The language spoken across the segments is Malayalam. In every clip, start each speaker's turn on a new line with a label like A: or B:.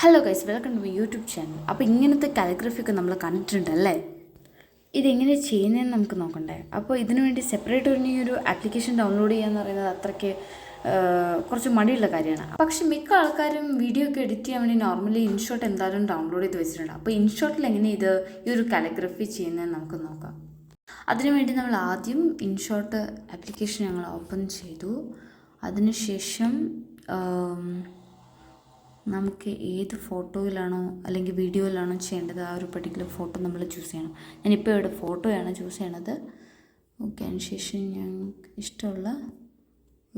A: Hello guys, welcome to my YouTube channel. അപ്പോൾ ഇങ്ങനത്തെ കാലിഗ്രഫി ഒക്കെ നമ്മൾ കണ്ടിട്ടുണ്ടല്ലേ. ഇതെങ്ങനെ ചെയ്യുന്നതെന്ന് നമുക്ക് നോക്കണ്ടേ. അപ്പോൾ ഇതിനു വേണ്ടി സെപ്പറേറ്റ് ഒരു ആപ്ലിക്കേഷൻ ഡൗൺലോഡ് ചെയ്യുക എന്ന് പറയുന്നത് അത്രയ്ക്ക് കുറച്ച് മടിയുള്ള കാര്യമാണ്. പക്ഷെ മിക്ക ആൾക്കാരും വീഡിയോ ഒക്കെ എഡിറ്റ് ചെയ്യാൻ വേണ്ടി നോർമലി ഇൻഷോട്ട് എന്തായാലും ഡൗൺലോഡ് ചെയ്ത് വെച്ചിട്ടുണ്ട്. അപ്പോൾ ഇൻഷോട്ടിൽ എങ്ങനെ ഈ ഒരു കാലിഗ്രഫി ചെയ്യുന്നതെന്ന് നമുക്ക് നോക്കാം. അതിനുവേണ്ടി നമ്മൾ ആദ്യം ഇൻഷോട്ട് ആപ്ലിക്കേഷൻ ഞങ്ങൾ ഓപ്പൺ ചെയ്തു. അതിനുശേഷം നമുക്ക് ഏത് ഫോട്ടോയിലാണോ അല്ലെങ്കിൽ വീഡിയോയിലാണോ ചെയ്യേണ്ടത് ആ ഒരു പർട്ടിക്കുലർ ഫോട്ടോ നമ്മൾ ചൂസ് ചെയ്യണം. ഞാനിപ്പോൾ ഇവിടെ ഫോട്ടോയാണ് ചൂസ് ചെയ്യണത്. ഓക്കെ, അതിനുശേഷം ഞങ്ങൾക്ക് ഇഷ്ടമുള്ള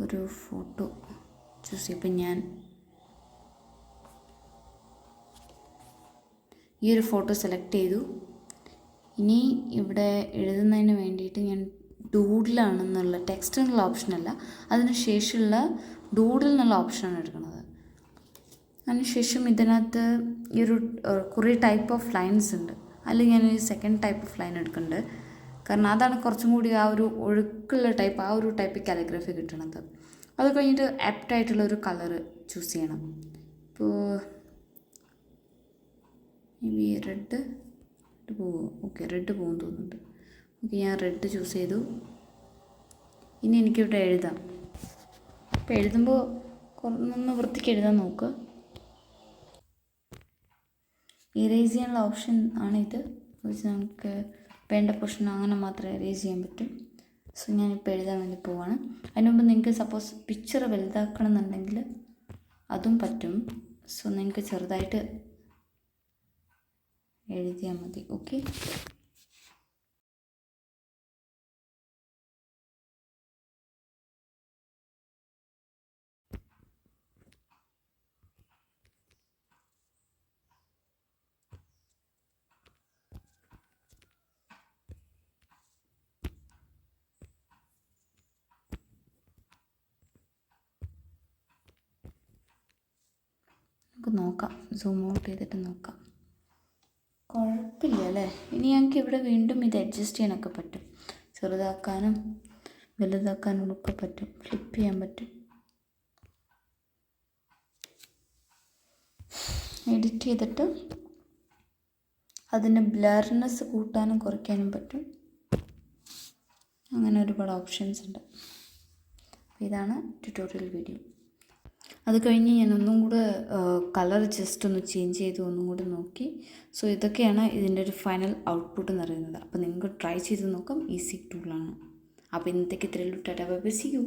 A: ഒരു ഫോട്ടോ ചൂസ് ചെയ്യും. ഇപ്പം ഞാൻ ഈ ഒരു ഫോട്ടോ സെലക്ട് ചെയ്തു. ഇനി ഇവിടെ എഴുതുന്നതിന് വേണ്ടിയിട്ട് ഞാൻ ഡൂഡിലാണെന്നുള്ള ടെക്സ്റ്റ് എന്നുള്ള ഓപ്ഷനല്ല, അതിന് ശേഷമുള്ള ഡൂഡിൽ എന്നുള്ള ഓപ്ഷനാണ് എടുക്കുന്നത്. അതിനുശേഷം ഇതിനകത്ത് ഈ ഒരു കുറേ ടൈപ്പ് ഓഫ് ലൈൻസ് ഉണ്ട്. അല്ലെങ്കിൽ ഞാനൊരു സെക്കൻഡ് ടൈപ്പ് ഓഫ് ലൈൻ എടുക്കുന്നുണ്ട്. കാരണം അതാണ് കുറച്ചും കൂടി ആ ഒരു ഒഴുക്കുള്ള ടൈപ്പ്, ആ ഒരു ടൈപ്പ് കാലിഗ്രഫി കിട്ടണത്. അത് കഴിഞ്ഞിട്ട് ആപ്റ്റായിട്ടുള്ള ഒരു കളറ് ചൂസ് ചെയ്യണം. ഇപ്പോൾ ഈ റെഡ് പോവുമോ? ഓക്കെ, റെഡ് പോകും തോന്നുന്നുണ്ട്. ഓക്കെ, ഞാൻ റെഡ് ചൂസ് ചെയ്തു. ഇനി എനിക്കിവിടെ എഴുതാം. അപ്പോൾ എഴുതുമ്പോൾ ഒന്ന് വൃത്തിക്ക് എഴുതാൻ നോക്കുക. ഇറേസ് ചെയ്യാനുള്ള ഓപ്ഷൻ ആണിത്. നമുക്ക് വേണ്ട പോർഷൻ അങ്ങനെ മാത്രമേ ഇറേസ് ചെയ്യാൻ പറ്റും. സോ ഞാനിപ്പോൾ എഴുതാൻ വേണ്ടി പോവാണ്. അതിന് മുമ്പ് നിങ്ങൾക്ക് സപ്പോസ് പിക്ചർ വലുതാക്കണം എന്നുണ്ടെങ്കിൽ അതും പറ്റും. സോ നിങ്ങൾക്ക് ചെറുതായിട്ട് എഴുതിയാൽ മതി. ഓക്കെ, നമുക്ക് നോക്കാം. സൂം ഔട്ട് ചെയ്തിട്ട് നോക്കാം. കുഴപ്പമില്ല അല്ലേ. ഇനി ഞങ്ങൾക്ക് ഇവിടെ വീണ്ടും ഇത് അഡ്ജസ്റ്റ് ചെയ്യാനൊക്കെ പറ്റും. ചെറുതാക്കാനും വലുതാക്കാനും ഒക്കെ പറ്റും. ഫ്ലിപ്പ് ചെയ്യാൻ പറ്റും. എഡിറ്റ് ചെയ്തിട്ട് അതിൻ്റെ ബ്ലർനെസ് കൂട്ടാനും കുറയ്ക്കാനും പറ്റും. അങ്ങനെ ഒരുപാട് ഓപ്ഷൻസ് ഉണ്ട്. ഇതാണ് ട്യൂട്ടോറിയൽ വീഡിയോ. അത് കഴിഞ്ഞ് ഞാൻ ഒന്നും കൂടെ കളർ ജസ്റ്റ് ഒന്ന് ചേഞ്ച് ചെയ്ത് ഒന്നും കൂടെ നോക്കി. സോ ഇതൊക്കെയാണ് ഇതിൻ്റെ ഒരു ഫൈനൽ ഔട്ട്പുട്ട് എന്ന് പറയുന്നത്. അപ്പോൾ നിങ്ങൾക്ക് ട്രൈ ചെയ്ത് നോക്കാം. ഈസി ടൂളാണ്. അപ്പോൾ ഇന്നത്തേക്ക് ഇത്രയുള്ളൂ. Tata bye bye, see U.